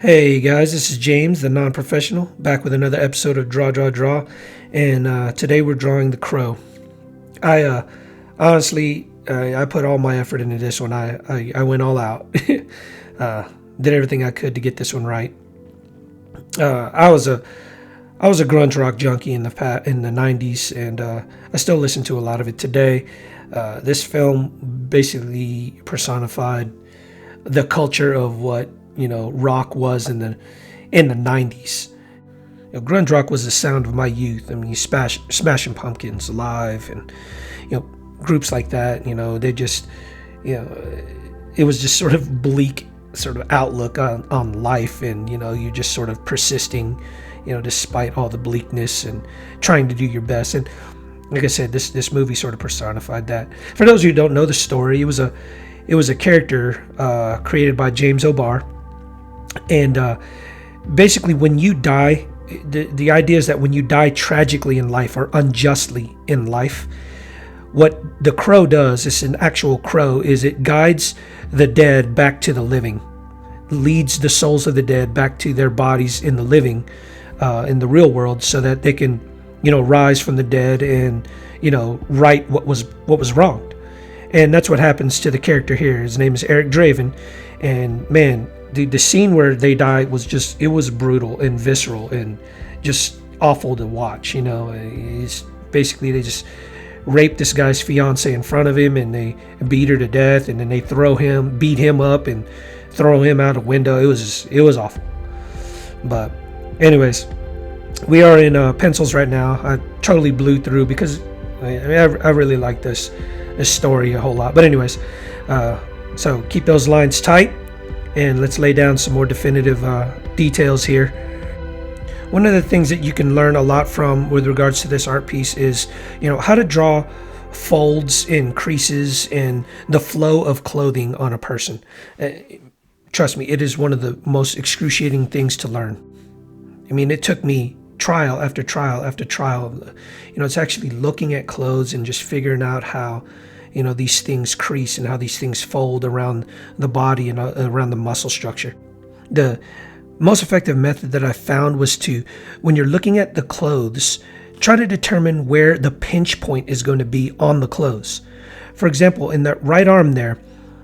Hey guys, this is James, the non-professional, back with another episode of Draw, and today we're drawing the crow. I honestly, I put all my effort into this one. I went all out, did everything I could to get this one right. I was a grunge rock junkie in the '90s, and I still listen to a lot of it today. This film basically personified the culture of what rock was in the '90s. Grunge rock was the sound of my youth. I mean, Smashing Pumpkins, Live, and groups like that. They just it was just sort of bleak sort of outlook on life, and you're just sort of persisting, despite all the bleakness and trying to do your best. And like I said, this movie sort of personified that. For those who don't know the story, it was a character created by James O'Barr. And basically, when you die, the idea is that when you die tragically in life or unjustly in life, what the crow does, it's an actual crow, is it guides the dead back to the living, leads the souls of the dead back to their bodies in the living, in the real world, so that they can, rise from the dead and, right what was wronged. And that's what happens to the character here. His name is Eric Draven, and man, the scene where they die it was brutal and visceral and just awful to watch. It's basically they just raped this guy's fiance in front of him, and they beat her to death, and then they beat him up and throw him out a window. It was awful. But anyways, we are in pencils right now. I totally blew through because I really like this story a whole lot. But anyways, so keep those lines tight, and let's lay down some more definitive details here. One of the things that you can learn a lot from with regards to this art piece is, how to draw folds and creases and the flow of clothing on a person. Trust me, it is one of the most excruciating things to learn. I mean, it took me trial after trial after trial. It's actually looking at clothes and just figuring out how these things crease and how these things fold around the body and around the muscle structure. The most effective method that I found was to, when you're looking at the clothes, try to determine where the pinch point is going to be on the clothes. For example, in the right arm there,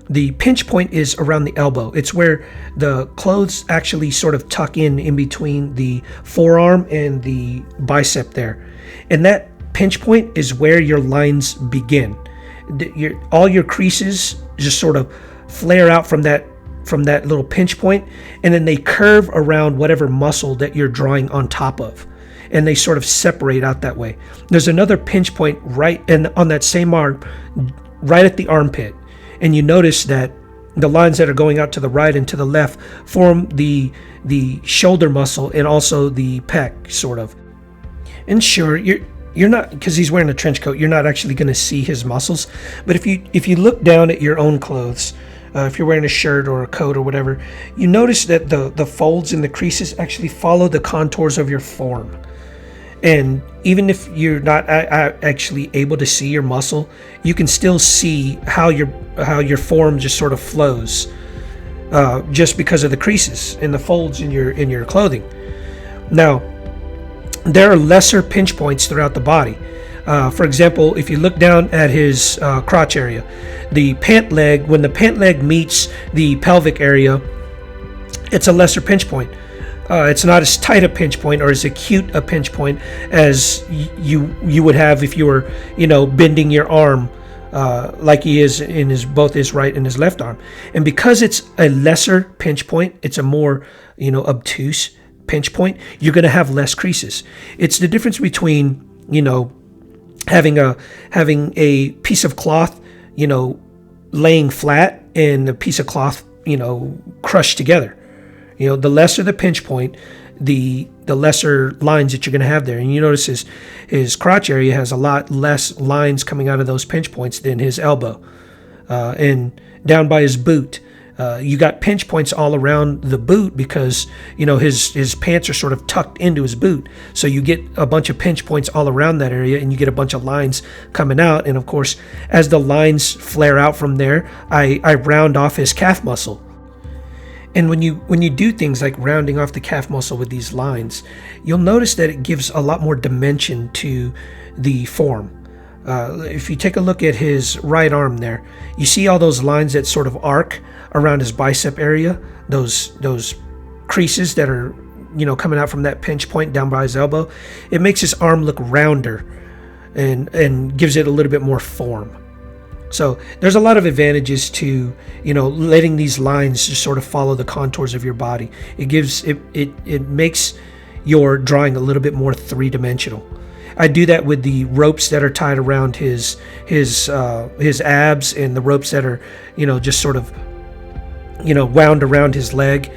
the pinch point is around the elbow. It's where the clothes actually sort of tuck in between the forearm and the bicep there. And that pinch point is where your lines begin. All your creases just sort of flare out from that little pinch point, and then they curve around whatever muscle that you're drawing on top of, and they sort of separate out that way. There's another pinch point on that same arm, right at the armpit, and you notice that the lines that are going out to the right and to the left form the shoulder muscle and also the pec, sort of. And sure, you're not, because he's wearing a trench coat, you're not actually going to see his muscles. But if you look down at your own clothes, if you're wearing a shirt or a coat or whatever, you notice that the folds and the creases actually follow the contours of your form. And even if you're not actually able to see your muscle, you can still see how your form just sort of flows, just because of the creases and the folds in your clothing. Now, there are lesser pinch points throughout the body. For example, if you look down at his crotch area, the pant leg, when the pant leg meets the pelvic area, it's a lesser pinch point. It's not as tight a pinch point or as acute a pinch point as you would have if you were, bending your arm like he is in both his right and his left arm. And because it's a lesser pinch point, it's a more, obtuse pinch point, you're going to have less creases. It's the difference between, having a piece of cloth, laying flat, and a piece of cloth, crushed together. The lesser the pinch point, the lesser lines that you're going to have there. And you notice his crotch area has a lot less lines coming out of those pinch points than his elbow. And down by his boot, you got pinch points all around the boot because his pants are sort of tucked into his boot, so you get a bunch of pinch points all around that area, and you get a bunch of lines coming out. And of course, as the lines flare out from there, I round off his calf muscle. And when you do things like rounding off the calf muscle with these lines, you'll notice that it gives a lot more dimension to the form. If you take a look at his right arm there, you see all those lines that sort of arc around his bicep area, those creases that are, coming out from that pinch point down by his elbow. It makes his arm look rounder and gives it a little bit more form. So there's a lot of advantages to, letting these lines just sort of follow the contours of your body. It makes your drawing a little bit more three-dimensional. I do that with the ropes that are tied around his abs, and the ropes that are, just sort of, wound around his leg.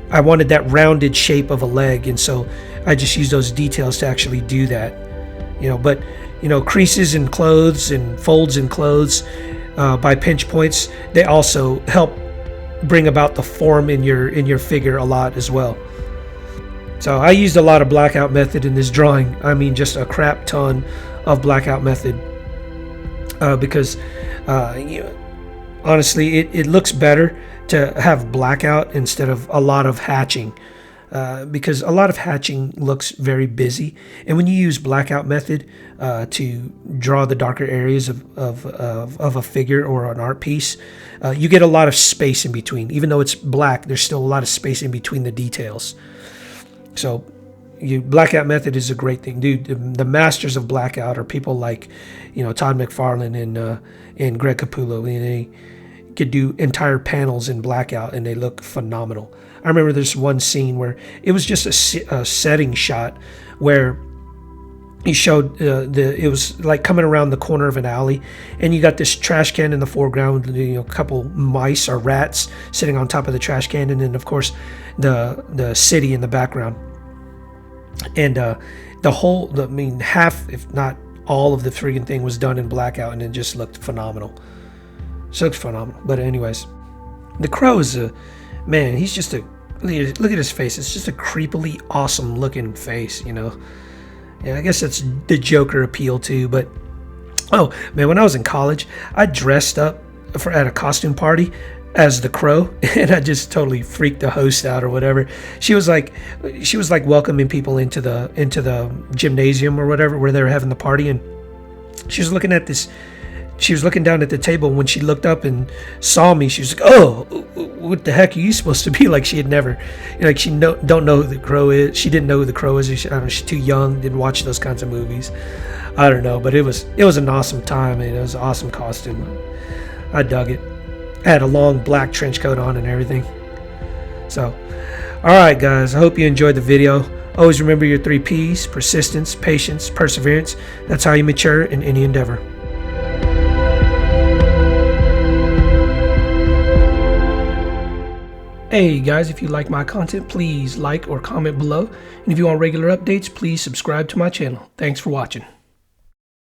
I wanted that rounded shape of a leg, and so I just used those details to actually do that. But creases in clothes and folds in clothes by pinch points, they also help bring about the form in your figure a lot as well. So I used a lot of blackout method in this drawing. I mean, just a crap ton of blackout method because honestly, it looks better to have blackout instead of a lot of hatching. Because a lot of hatching looks very busy, and when you use blackout method to draw the darker areas of a figure or an art piece, you get a lot of space in between. Even though it's black, there's still a lot of space in between the details. So blackout method is a great thing, dude. The masters of blackout are people like Todd McFarlane and Greg Capullo, and they could do entire panels in blackout and they look phenomenal. I remember there's one scene where it was just a setting shot where he showed it was like coming around the corner of an alley, and you got this trash can in the foreground, a couple mice or rats sitting on top of the trash can, and then of course the city in the background. And half, if not all of the freaking thing was done in blackout, and it just looked phenomenal. But anyways, the Crow is man, he's just look at his face. It's just a creepily awesome looking face, Yeah, I guess that's the Joker appeal too. But oh man, when I was in college, I dressed up at a costume party as the Crow, and I just totally freaked the host out or whatever. She was like welcoming people into the gymnasium or whatever where they were having the party, and she was looking down at the table. When she looked up and saw me, she was like, "Oh, what the heck are you supposed to be?" Like she had never, like she don't know who the Crow is. She didn't know who the Crow is. I don't know, she's too young, didn't watch those kinds of movies. I don't know, but it was an awesome time, and it was an awesome costume. I dug it. I had a long black trench coat on and everything. So, all right, guys. I hope you enjoyed the video. Always remember your 3 P's: persistence, patience, perseverance. That's how you mature in any endeavor. Hey guys, if you like my content, please like or comment below. And if you want regular updates, please subscribe to my channel. Thanks for watching.